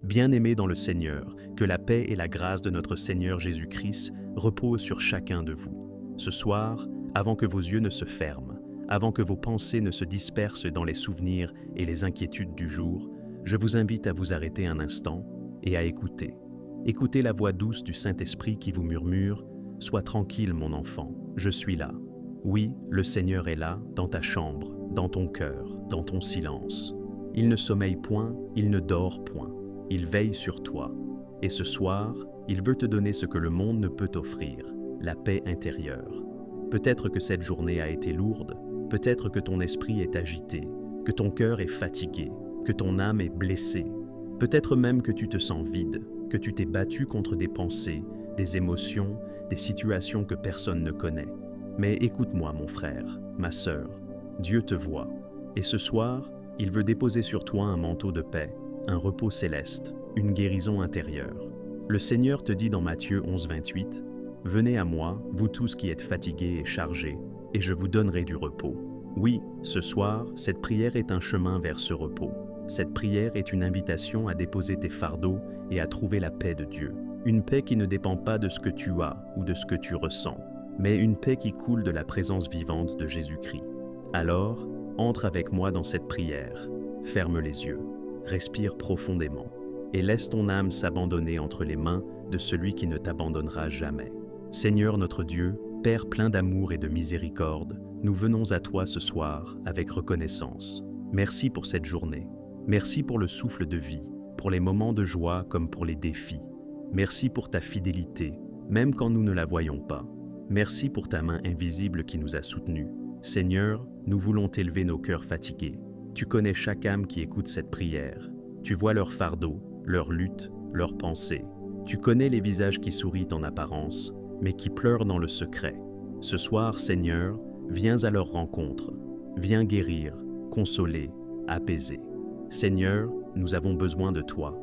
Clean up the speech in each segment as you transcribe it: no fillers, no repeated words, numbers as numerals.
Bien-aimés dans le Seigneur, que la paix et la grâce de notre Seigneur Jésus-Christ reposent sur chacun de vous. Ce soir, avant que vos yeux ne se ferment, avant que vos pensées ne se dispersent dans les souvenirs et les inquiétudes du jour, je vous invite à vous arrêter un instant et à écouter. Écoutez la voix douce du Saint-Esprit qui vous murmure « Sois tranquille, mon enfant, je suis là ». Oui, le Seigneur est là, dans ta chambre, dans ton cœur, dans ton silence. Il ne sommeille point, il ne dort point. Il veille sur toi. Et ce soir, il veut te donner ce que le monde ne peut offrir, la paix intérieure. Peut-être que cette journée a été lourde, peut-être que ton esprit est agité, que ton cœur est fatigué, que ton âme est blessée. Peut-être même que tu te sens vide, que tu t'es battu contre des pensées, des émotions, des situations que personne ne connaît. Mais écoute-moi, mon frère, ma sœur, Dieu te voit. Et ce soir, il veut déposer sur toi un manteau de paix, un repos céleste, une guérison intérieure. Le Seigneur te dit dans Matthieu 11, 28, « Venez à moi, vous tous qui êtes fatigués et chargés, et je vous donnerai du repos. » Oui, ce soir, cette prière est un chemin vers ce repos. Cette prière est une invitation à déposer tes fardeaux et à trouver la paix de Dieu. Une paix qui ne dépend pas de ce que tu as ou de ce que tu ressens, mais une paix qui coule de la présence vivante de Jésus-Christ. Alors, entre avec moi dans cette prière. Ferme les yeux, respire profondément et laisse ton âme s'abandonner entre les mains de celui qui ne t'abandonnera jamais. Seigneur notre Dieu, Père plein d'amour et de miséricorde, nous venons à toi ce soir avec reconnaissance. Merci pour cette journée. Merci pour le souffle de vie, pour les moments de joie comme pour les défis. Merci pour ta fidélité, même quand nous ne la voyons pas. Merci pour ta main invisible qui nous a soutenus. Seigneur, nous voulons t'élever nos cœurs fatigués. Tu connais chaque âme qui écoute cette prière. Tu vois leurs fardeaux, leurs luttes, leurs pensées. Tu connais les visages qui sourient en apparence, mais qui pleurent dans le secret. Ce soir, Seigneur, viens à leur rencontre. Viens guérir, consoler, apaiser. Seigneur, nous avons besoin de toi.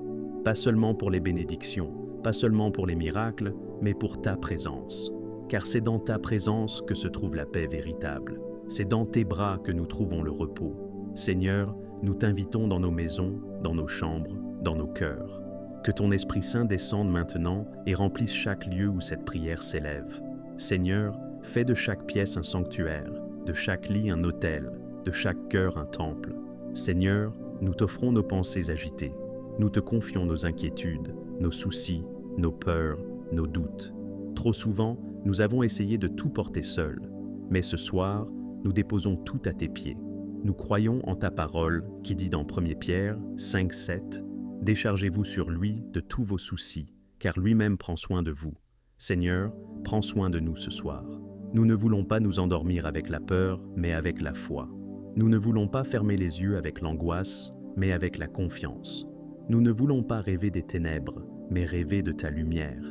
Pas seulement pour les bénédictions, pas seulement pour les miracles, mais pour ta présence. Car c'est dans ta présence que se trouve la paix véritable. C'est dans tes bras que nous trouvons le repos. Seigneur, nous t'invitons dans nos maisons, dans nos chambres, dans nos cœurs. Que ton Esprit Saint descende maintenant et remplisse chaque lieu où cette prière s'élève. Seigneur, fais de chaque pièce un sanctuaire, de chaque lit un autel, de chaque cœur un temple. Seigneur, nous t'offrons nos pensées agitées. Nous te confions nos inquiétudes, nos soucis, nos peurs, nos doutes. Trop souvent, nous avons essayé de tout porter seuls. Mais ce soir, nous déposons tout à tes pieds. Nous croyons en ta parole qui dit dans 1 Pierre 5, 7, « Déchargez-vous sur lui de tous vos soucis, car lui-même prend soin de vous. Seigneur, prends soin de nous ce soir. Nous ne voulons pas nous endormir avec la peur, mais avec la foi. Nous ne voulons pas fermer les yeux avec l'angoisse, mais avec la confiance. Nous ne voulons pas rêver des ténèbres, mais rêver de ta lumière.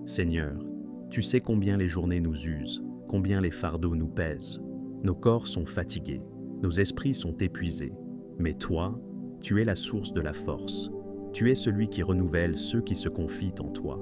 Seigneur, tu sais combien les journées nous usent, combien les fardeaux nous pèsent. Nos corps sont fatigués, nos esprits sont épuisés. Mais toi, tu es la source de la force. Tu es celui qui renouvelle ceux qui se confient en toi.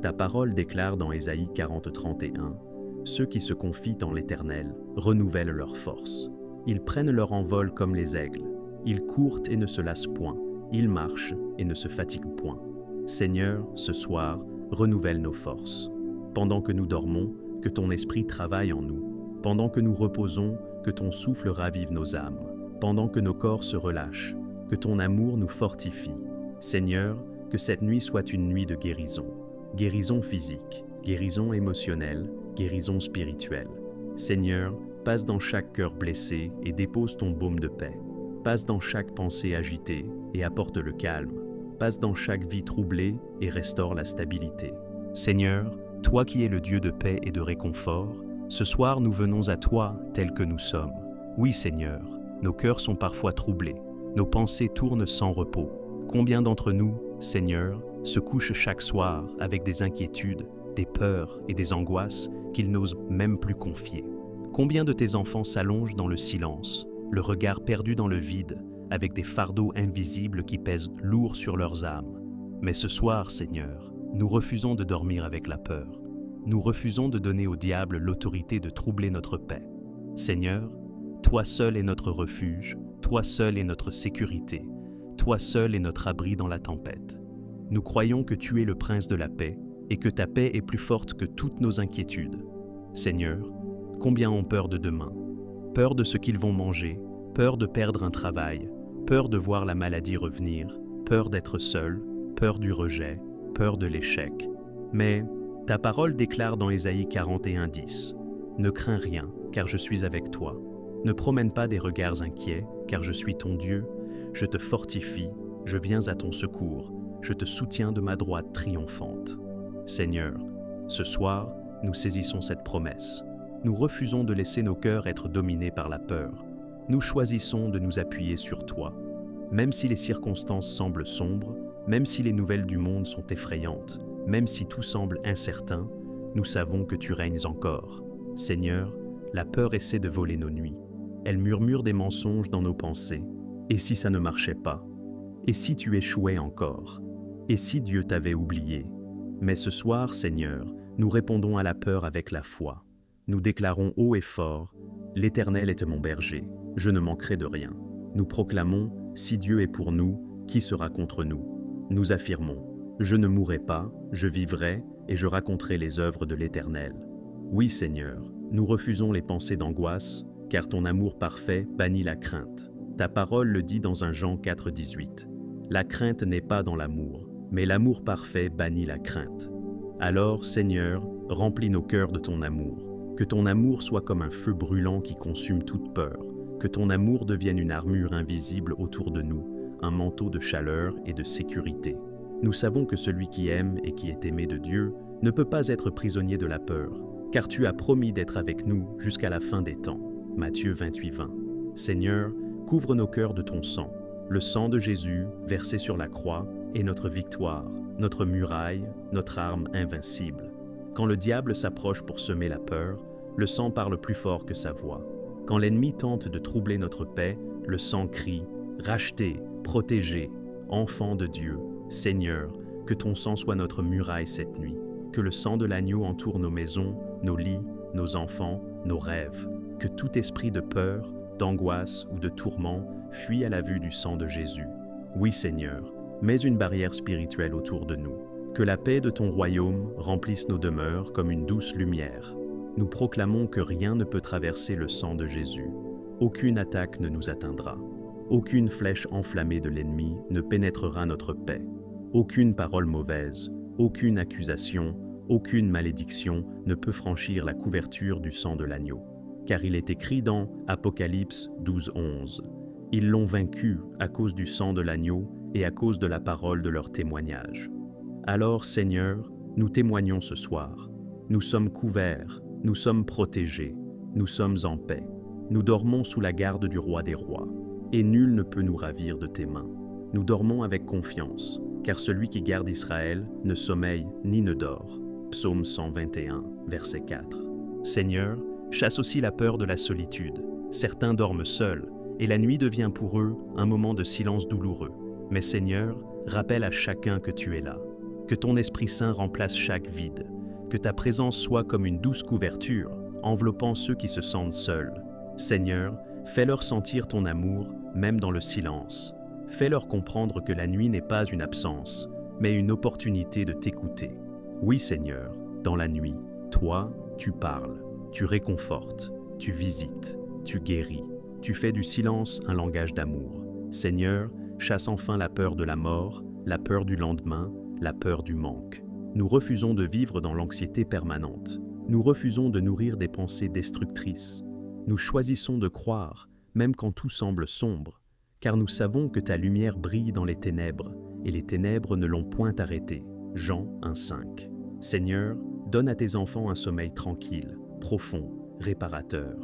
Ta parole déclare dans Ésaïe 40, 31, « Ceux qui se confient en l'Éternel renouvellent leur force. Ils prennent leur envol comme les aigles. Ils courent et ne se lassent point. Ils marchent et ne se fatiguent point. Seigneur, ce soir, renouvelle nos forces. Pendant que nous dormons, que ton esprit travaille en nous. Pendant que nous reposons, que ton souffle ravive nos âmes. Pendant que nos corps se relâchent, que ton amour nous fortifie. Seigneur, que cette nuit soit une nuit de guérison. Guérison physique, guérison émotionnelle, guérison spirituelle. Seigneur, passe dans chaque cœur blessé et dépose ton baume de paix. Passe dans chaque pensée agitée et apporte le calme. Passe dans chaque vie troublée et restaure la stabilité. Seigneur, toi qui es le Dieu de paix et de réconfort, ce soir nous venons à toi tels que nous sommes. Oui Seigneur, nos cœurs sont parfois troublés, nos pensées tournent sans repos. Combien d'entre nous, Seigneur, se couchent chaque soir avec des inquiétudes, des peurs et des angoisses qu'ils n'osent même plus confier? Combien de tes enfants s'allongent dans le silence, le regard perdu dans le vide, avec des fardeaux invisibles qui pèsent lourd sur leurs âmes? Mais ce soir, Seigneur, nous refusons de dormir avec la peur. Nous refusons de donner au diable l'autorité de troubler notre paix. Seigneur, toi seul est notre refuge, toi seul est notre sécurité, toi seul est notre abri dans la tempête. Nous croyons que tu es le prince de la paix et que ta paix est plus forte que toutes nos inquiétudes. Seigneur, combien ont peur de demain? Peur de ce qu'ils vont manger, peur de perdre un travail, peur de voir la maladie revenir, peur d'être seul, peur du rejet, peur de l'échec. Mais ta parole déclare dans Ésaïe 41:10 « Ne crains rien, car je suis avec toi. Ne promène pas des regards inquiets, car je suis ton Dieu. Je te fortifie, je viens à ton secours, je te soutiens de ma droite triomphante. » Seigneur, ce soir, nous saisissons cette promesse. Nous refusons de laisser nos cœurs être dominés par la peur. Nous choisissons de nous appuyer sur toi. Même si les circonstances semblent sombres, même si les nouvelles du monde sont effrayantes, même si tout semble incertain, nous savons que tu règnes encore. Seigneur, la peur essaie de voler nos nuits. Elle murmure des mensonges dans nos pensées. Et si ça ne marchait pas? Et si tu échouais encore? Et si Dieu t'avait oublié? Mais ce soir, Seigneur, nous répondons à la peur avec la foi. Nous déclarons haut et fort, « L'Éternel est mon berger, je ne manquerai de rien. » Nous proclamons, « Si Dieu est pour nous, qui sera contre nous ?» Nous affirmons, « Je ne mourrai pas, je vivrai, et je raconterai les œuvres de l'Éternel. » Oui, Seigneur, nous refusons les pensées d'angoisse, car ton amour parfait bannit la crainte. Ta parole le dit dans 1 Jean 4:18. La crainte n'est pas dans l'amour, mais l'amour parfait bannit la crainte. Alors, Seigneur, remplis nos cœurs de ton amour. Que ton amour soit comme un feu brûlant qui consume toute peur. Que ton amour devienne une armure invisible autour de nous, un manteau de chaleur et de sécurité. Nous savons que celui qui aime et qui est aimé de Dieu ne peut pas être prisonnier de la peur, car tu as promis d'être avec nous jusqu'à la fin des temps. Matthieu 28:20. Seigneur, couvre nos cœurs de ton sang. Le sang de Jésus, versé sur la croix, est notre victoire, notre muraille, notre arme invincible. Quand le diable s'approche pour semer la peur, le sang parle plus fort que sa voix. Quand l'ennemi tente de troubler notre paix, le sang crie « Racheté, protégé, enfant de Dieu, Seigneur, que ton sang soit notre muraille cette nuit, que le sang de l'agneau entoure nos maisons, nos lits, nos enfants, nos rêves, que tout esprit de peur, d'angoisse ou de tourment fuit à la vue du sang de Jésus. Oui, Seigneur, mets une barrière spirituelle autour de nous. Que la paix de ton royaume remplisse nos demeures comme une douce lumière. Nous proclamons que rien ne peut traverser le sang de Jésus. Aucune attaque ne nous atteindra. Aucune flèche enflammée de l'ennemi ne pénétrera notre paix. Aucune parole mauvaise, aucune accusation, aucune malédiction ne peut franchir la couverture du sang de l'agneau. Car il est écrit dans Apocalypse 12:11. Ils l'ont vaincu à cause du sang de l'agneau et à cause de la parole de leur témoignage. Alors, Seigneur, nous témoignons ce soir. Nous sommes couverts, nous sommes protégés, nous sommes en paix. Nous dormons sous la garde du roi des rois, et nul ne peut nous ravir de tes mains. Nous dormons avec confiance, car celui qui garde Israël ne sommeille ni ne dort. Psaume 121, verset 4. Seigneur, chasse aussi la peur de la solitude. Certains dorment seuls, et la nuit devient pour eux un moment de silence douloureux. Mais Seigneur, rappelle à chacun que tu es là. Que ton Esprit Saint remplace chaque vide. Que ta présence soit comme une douce couverture, enveloppant ceux qui se sentent seuls. Seigneur, fais-leur sentir ton amour, même dans le silence. Fais-leur comprendre que la nuit n'est pas une absence, mais une opportunité de t'écouter. Oui, Seigneur, dans la nuit, toi, tu parles, tu réconfortes, tu visites, tu guéris, tu fais du silence un langage d'amour. Seigneur, chasse enfin la peur de la mort, la peur du lendemain, la peur du manque. Nous refusons de vivre dans l'anxiété permanente. Nous refusons de nourrir des pensées destructrices. Nous choisissons de croire, même quand tout semble sombre, car nous savons que ta lumière brille dans les ténèbres, et les ténèbres ne l'ont point arrêtée. Jean 1:5. Seigneur, donne à tes enfants un sommeil tranquille, profond, réparateur.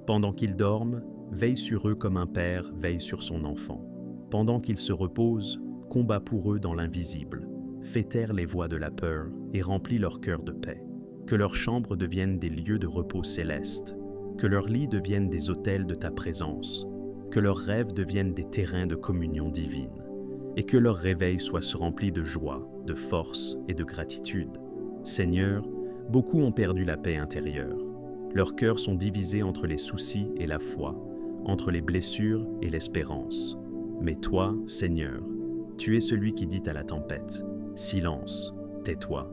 Pendant qu'ils dorment, veille sur eux comme un père veille sur son enfant. Pendant qu'ils se reposent, combat pour eux dans l'invisible. Fais taire les voix de la peur et remplis leur cœur de paix. Que leurs chambres deviennent des lieux de repos céleste. Que leurs lits deviennent des autels de ta présence. Que leurs rêves deviennent des terrains de communion divine. Et que leur réveil soit rempli de joie, de force et de gratitude. Seigneur, beaucoup ont perdu la paix intérieure. Leurs cœurs sont divisés entre les soucis et la foi, entre les blessures et l'espérance. Mais toi, Seigneur, tu es celui qui dit à la tempête, « Silence, tais-toi.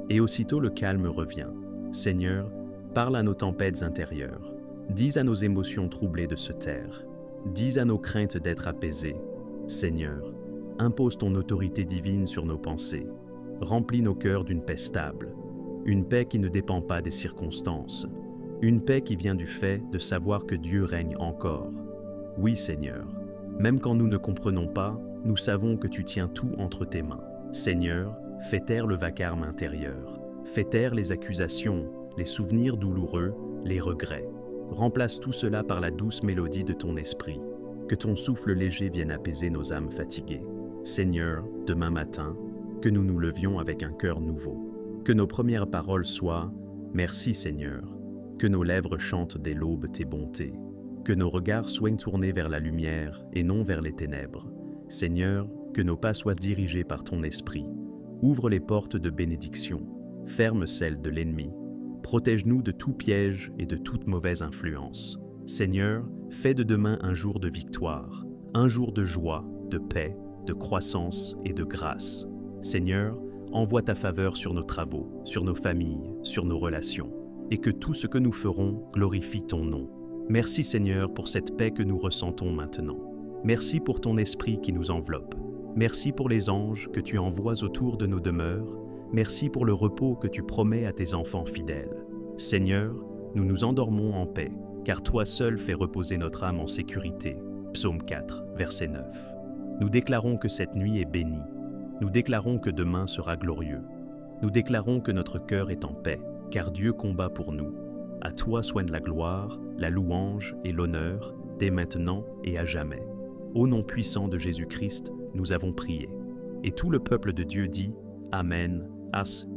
Et aussitôt le calme revient. Seigneur, parle à nos tempêtes intérieures. Dis à nos émotions troublées de se taire. Dis à nos craintes d'être apaisées. Seigneur, impose ton autorité divine sur nos pensées. Remplis nos cœurs d'une paix stable. Une paix qui ne dépend pas des circonstances. Une paix qui vient du fait de savoir que Dieu règne encore. Oui, Seigneur, même quand nous ne comprenons pas, nous savons que tu tiens tout entre tes mains. Seigneur, fais taire le vacarme intérieur. Fais taire les accusations, les souvenirs douloureux, les regrets. Remplace tout cela par la douce mélodie de ton esprit. Que ton souffle léger vienne apaiser nos âmes fatiguées. Seigneur, demain matin, que nous nous levions avec un cœur nouveau. Que nos premières paroles soient « Merci Seigneur ». Que nos lèvres chantent dès l'aube tes bontés. Que nos regards soient tournés vers la lumière et non vers les ténèbres. Seigneur, que nos pas soient dirigés par ton esprit. Ouvre les portes de bénédiction. Ferme celles de l'ennemi. Protège-nous de tout piège et de toute mauvaise influence. Seigneur, fais de demain un jour de victoire, un jour de joie, de paix, de croissance et de grâce. Seigneur, envoie ta faveur sur nos travaux, sur nos familles, sur nos relations, et que tout ce que nous ferons glorifie ton nom. Merci Seigneur pour cette paix que nous ressentons maintenant. Merci pour ton esprit qui nous enveloppe. Merci pour les anges que tu envoies autour de nos demeures. Merci pour le repos que tu promets à tes enfants fidèles. Seigneur, nous nous endormons en paix, car toi seul fais reposer notre âme en sécurité. Psaume 4, verset 9. Nous déclarons que cette nuit est bénie. Nous déclarons que demain sera glorieux. Nous déclarons que notre cœur est en paix, car Dieu combat pour nous. À toi soigne la gloire, la louange et l'honneur, dès maintenant et à jamais. Au nom puissant de Jésus-Christ, nous avons prié. Et tout le peuple de Dieu dit Amen, As.